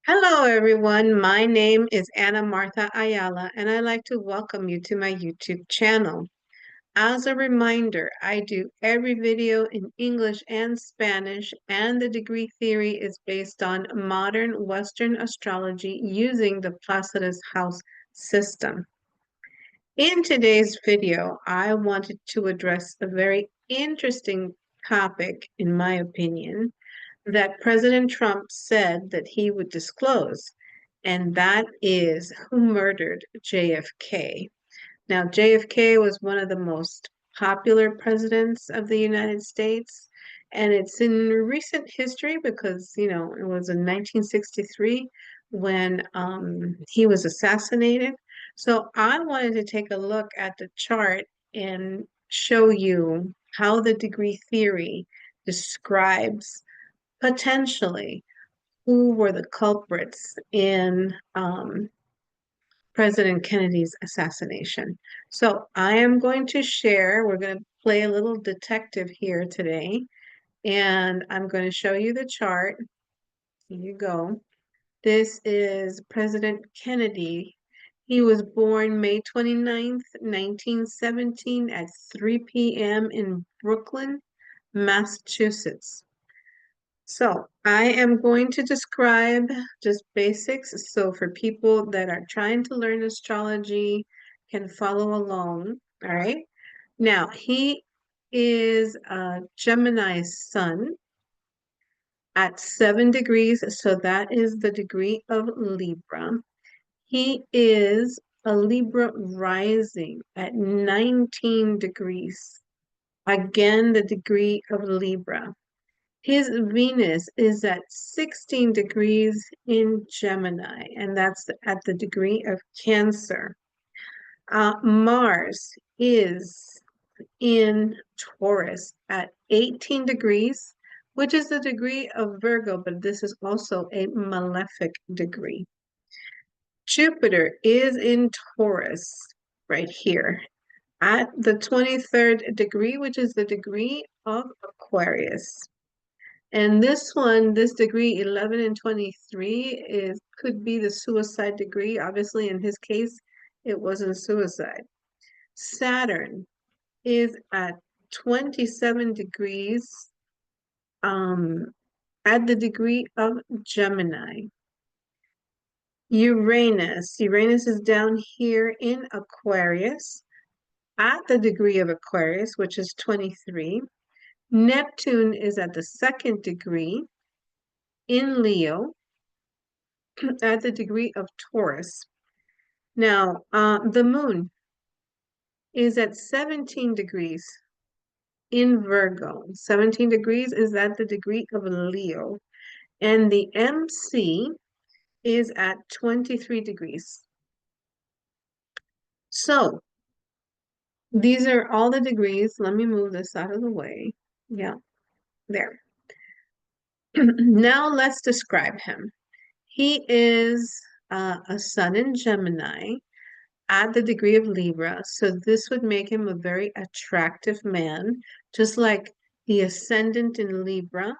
Hello, everyone. My name is Ana Martha Ayala, and I'd like to welcome you to my YouTube channel. As a reminder, I do every video in English and Spanish, and the degree theory is based on modern Western astrology using the Placidus house system. In today's video, I wanted to address a very interesting topic, in my opinion, that President Trump said that he would disclose, and that is who murdered JFK. Now, JFK was one of the most popular presidents of the United States, and it's in recent history because, it was in 1963 when he was assassinated. So I wanted to take a look at the chart and show you how the degree theory describes potentially who were the culprits in President Kennedy's assassination. So I am going to share, we're going to play a little detective here today, and I'm going to show you the chart. Here you go. This is President Kennedy. He was born May 29th, 1917 at 3 p.m. in Brooklyn, Massachusetts. So I am going to describe just basics. So for people that are trying to learn astrology can follow along. All right. Now he is a Gemini sun at 7 degrees. So that is the degree of Libra. He is a Libra rising at 19 degrees. Again, the degree of Libra. His Venus is at 16 degrees in Gemini, and that's at the degree of Cancer. Mars is in Taurus at 18 degrees, which is the degree of Virgo, but this is also a malefic degree. Jupiter is in Taurus right here at the 23rd degree, which is the degree of Aquarius. And this one, this degree 11 and 23 could be the suicide degree. Obviously, in his case, it wasn't suicide. Saturn is at 27 degrees at the degree of Gemini. Uranus is down here in Aquarius at the degree of Aquarius, which is 23. Neptune is at the second degree in Leo at the degree of Taurus. Now, the moon is at 17 degrees in Virgo. 17 degrees is at the degree of Leo. And the MC is at 23 degrees. So, these are all the degrees. Let me move this out of the way. Yeah, there. Now let's describe him. He is a sun in Gemini at the degree of Libra. So this would make him a very attractive man, just like the ascendant in Libra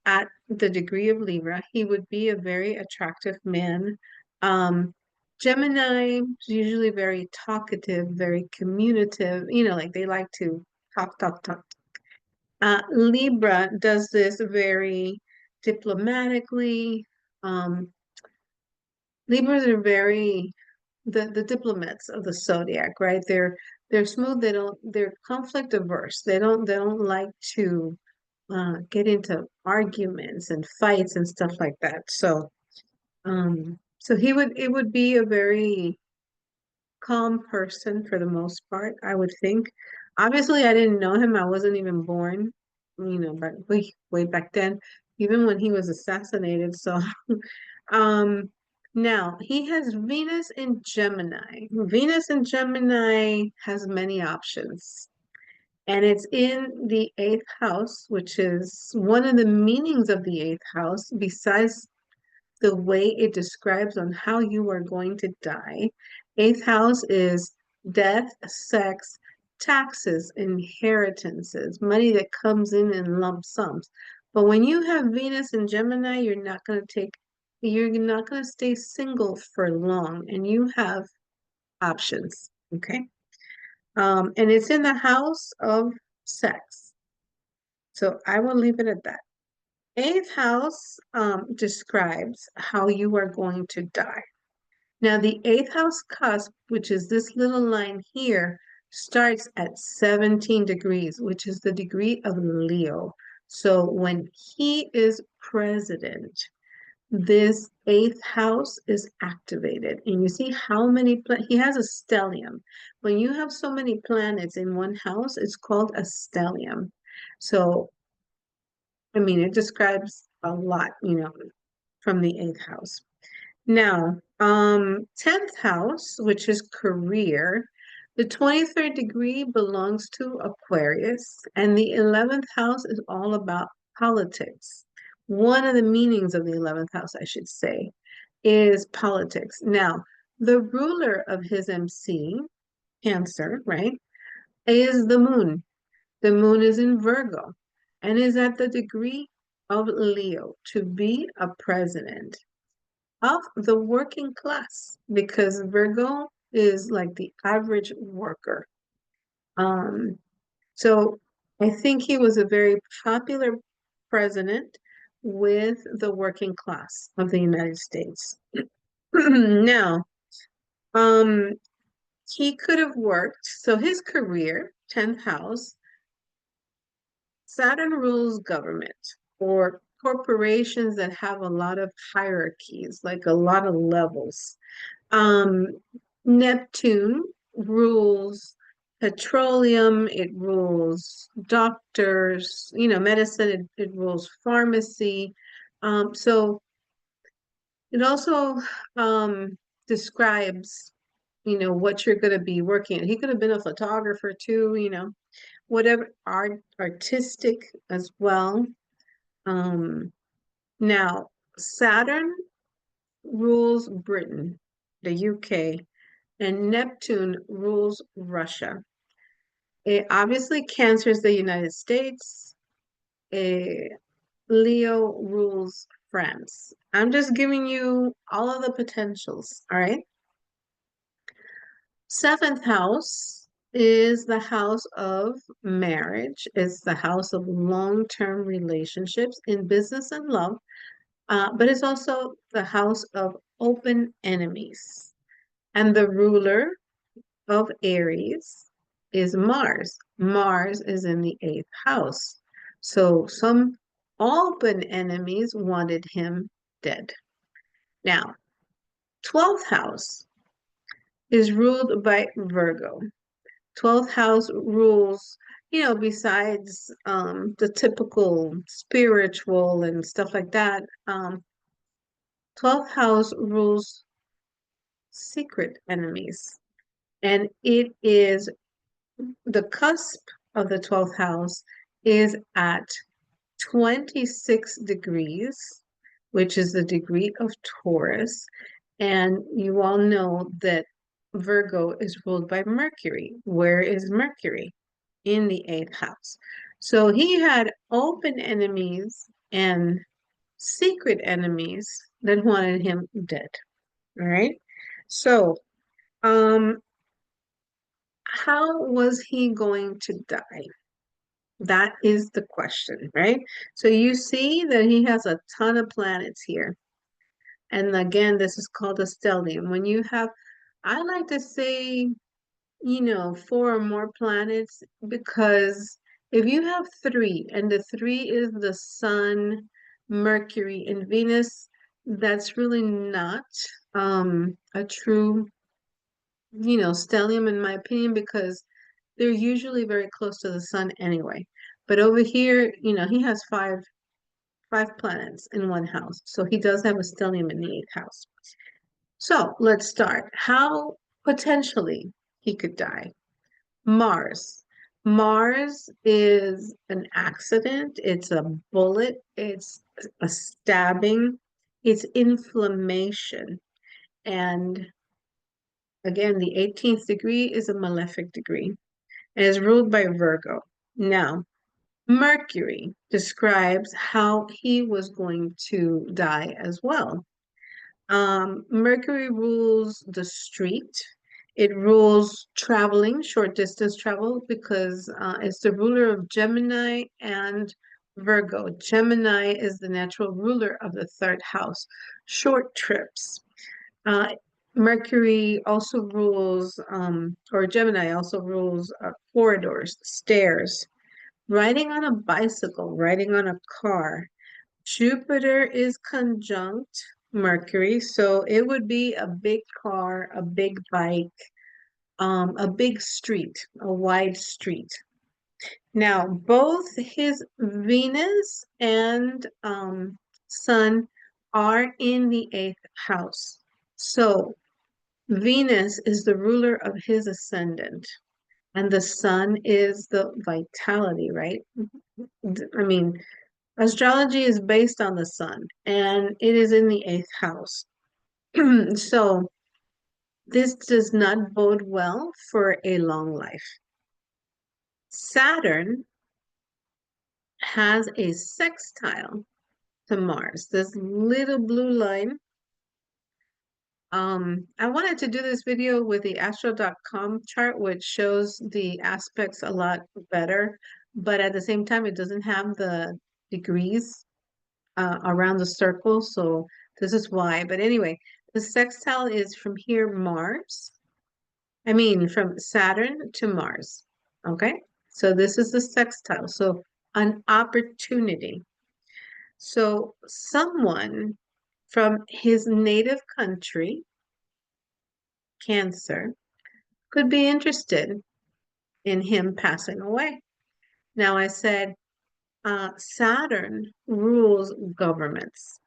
at the degree of Libra. He would be a very attractive man. Gemini is usually very talkative, very communicative, like they like to talk, talk, talk. Libra does this very diplomatically. Um, Libras are very the diplomats of the zodiac, right? They're smooth. They're conflict averse. They don't like to get into arguments and fights and stuff like that. So it would be a very calm person for the most part, I would think. Obviously, I didn't know him. I wasn't even born, but way back then, even when he was assassinated. So, um, now he has Venus in Gemini. Venus in Gemini has many options. And it's in the eighth house, which is one of the meanings of the eighth house, besides the way it describes on how you are going to die. Eighth house is death, sex, taxes, inheritances, money that comes in lump sums. But when you have Venus and Gemini, you're not going to take you're not going to stay single for long, and you have options. Okay. And it's in the house of sex. So I will leave it at that. Eighth house describes how you are going to die. Now, the eighth house cusp, which is this little line here, starts at 17 degrees, which is the degree of Leo. So when he is president, this eighth house is activated. And you see how many, he has a stellium. When you have so many planets in one house, it's called a stellium. So, I mean, it describes a lot, from the eighth house. Now, 10th house, which is career, the 23rd degree belongs to Aquarius, and the 11th house is all about politics. One of the meanings of the 11th house, I should say, is politics. Now, the ruler of his MC, Cancer, right, is the moon. The moon is in Virgo and is at the degree of Leo to be a president of the working class because Virgo is like the average worker. Um, so I think he was a very popular president with the working class of the United States. Now, um, he could have worked, so his career, 10th house, Saturn rules government or corporations that have a lot of hierarchies, like a lot of levels. Um, Neptune rules petroleum, it rules doctors, medicine, it rules pharmacy. So it also describes, what you're going to be working at. He could have been a photographer too, whatever artistic as well. Um, Now, Saturn rules Britain, the UK, and Neptune rules Russia. Obviously, Cancer is the United States. Eh, Leo rules France. I'm just giving you all of the potentials, all right? Seventh house is the house of marriage. It's the house of long-term relationships in business and love, but it's also the house of open enemies. And the ruler of Aries is Mars. Mars is in the eighth house. So some open enemies wanted him dead. Now, 12th house is ruled by Virgo. 12th house rules, besides the typical spiritual and stuff like that, 12th house rules secret enemies. And it is the cusp of the 12th house is at 26 degrees, which is the degree of Taurus. And you all know that Virgo is ruled by Mercury. Where is Mercury? In the eighth house. So he had open enemies and secret enemies that wanted him dead. All right. So, um, how was he going to die? That is the question, right? So you see that he has a ton of planets here. And again, this is called a stellium. When you have, I like to say, four or more planets, because if you have three, and the three is the Sun, Mercury, and Venus, that's really not a true, stellium in my opinion, because they're usually very close to the sun anyway. But over here, he has five planets in one house. So he does have a stellium in the eighth house. So let's start. How potentially he could die. Mars. Mars is an accident, it's a bullet, it's a stabbing, it's inflammation. And again, the 18th degree is a malefic degree and is ruled by Virgo. Now, Mercury describes how he was going to die as well. Mercury rules the street. It rules traveling, short distance travel, because it's the ruler of Gemini and Virgo. Gemini is the natural ruler of the third house. Short trips. Uh, Mercury also rules, or Gemini also rules corridors, stairs, riding on a bicycle, riding on a car. Jupiter is conjunct Mercury, so it would be a big car, a big bike, a big street, a wide street. Now, both his Venus and Sun are in the eighth house. So Venus is the ruler of his ascendant, and the Sun is the vitality, right? I mean, astrology is based on the sun, and it is in the eighth house. So this does not bode well for a long life. Saturn has a sextile to Mars, this little blue line. I wanted to do this video with the astro.com chart, which shows the aspects a lot better, but at the same time, it doesn't have the degrees around the circle. So this is why. But anyway, the sextile is from here, Mars. I mean, from Saturn to Mars. Okay. So this is the sextile. So an opportunity. So someone from his native country, Cancer, could be interested in him passing away. Now, I said Saturn rules governments.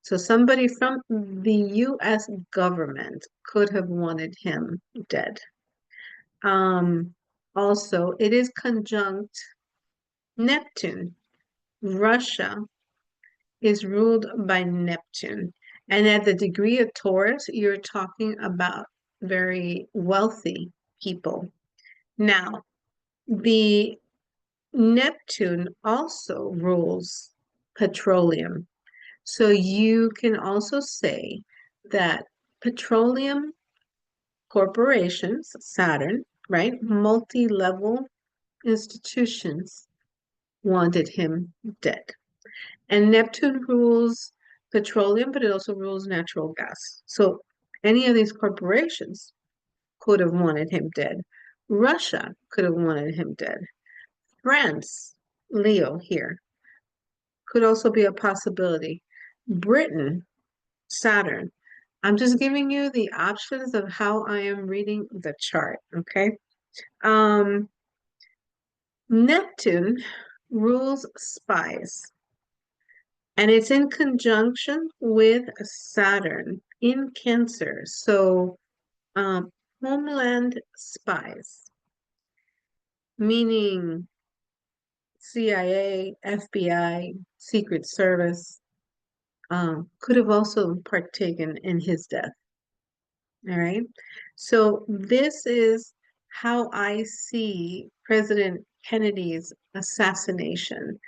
So somebody from the US government could have wanted him dead. Um, Also, it is conjunct Neptune. Russia is ruled by Neptune. And at the degree of Taurus, you're talking about very wealthy people. Now, the Neptune also rules petroleum. So you can also say that petroleum corporations, Saturn, right, multi-level institutions wanted him dead. And Neptune rules petroleum, but it also rules natural gas. So any of these corporations could have wanted him dead. Russia could have wanted him dead. France, Leo here, could also be a possibility. Britain, Saturn. I'm just giving you the options of how I am reading the chart, okay? Um, Neptune rules spies, and it's in conjunction with Saturn in Cancer. So, homeland spies, meaning CIA, FBI, Secret Service, could have also partaken in his death. All right. So this is how I see President Kennedy's assassination.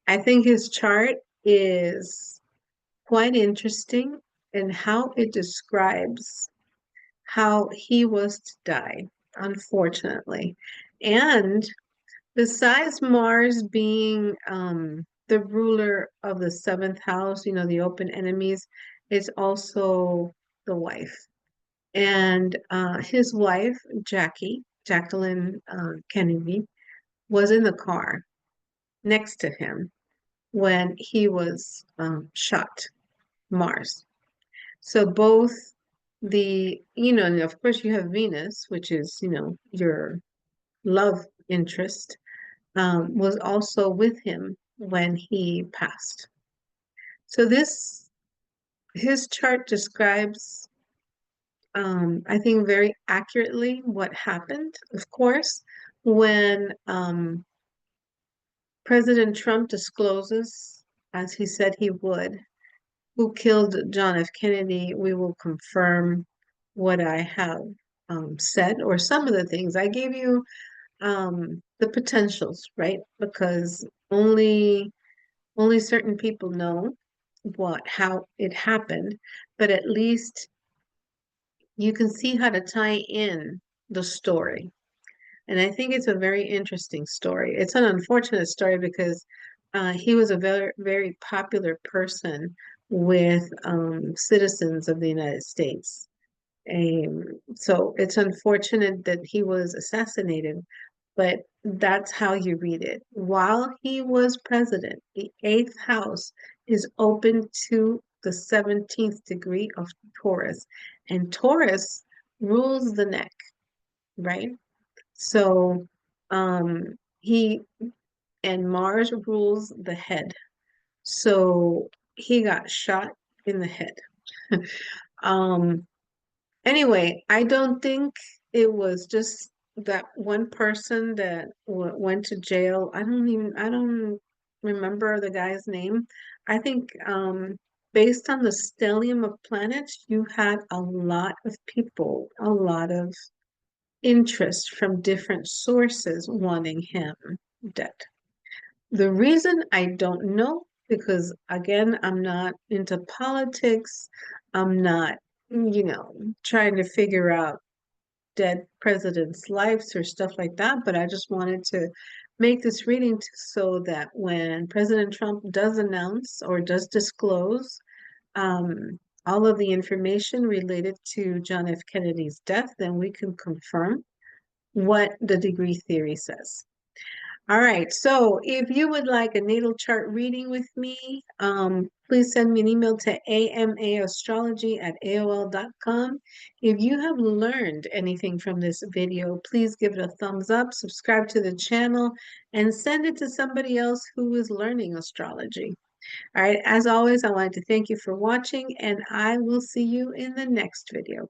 I think his chart is quite interesting in how it describes how he was to die, unfortunately. And besides Mars being the ruler of the seventh house, you know, the open enemies, it's also the wife. And his wife, Jacqueline Kennedy, was in the car next to him when he was shot, Mars. So both and of course you have Venus, which is, your love interest, was also with him when he passed. So his chart describes I think very accurately what happened. Of course, when President Trump discloses, as he said he would, who killed John F. Kennedy, we will confirm what I have said, or some of the things. I gave you the potentials, right? Because only certain people know. how it happened, but at least you can see how to tie in the story. And I think it's a very interesting story. It's an unfortunate story because he was a very, very popular person with citizens of the United States. So it's unfortunate that he was assassinated, but that's how you read it. While he was president, the eighth house is open to the 17th degree of Taurus, and Taurus rules the neck, right? So he and Mars rules the head. So he got shot in the head. Um, Anyway, I don't think it was just that one person that w went to jail. I don't remember the guy's name. I think based on the stellium of planets, you had a lot of people, a lot of interest from different sources wanting him dead. The reason I don't know, because again, I'm not into politics. I'm not, trying to figure out dead presidents' lives or stuff like that, but I just wanted to make this reading so that when President Trump does announce or does disclose all of the information related to John F. Kennedy's death, then we can confirm what the degree theory says. All right, so if you would like a natal chart reading with me, please send me an email to amaastrology@aol.com. If you have learned anything from this video, please give it a thumbs up, subscribe to the channel, and send it to somebody else who is learning astrology. All right, as always, I wanted to thank you for watching, and I will see you in the next video.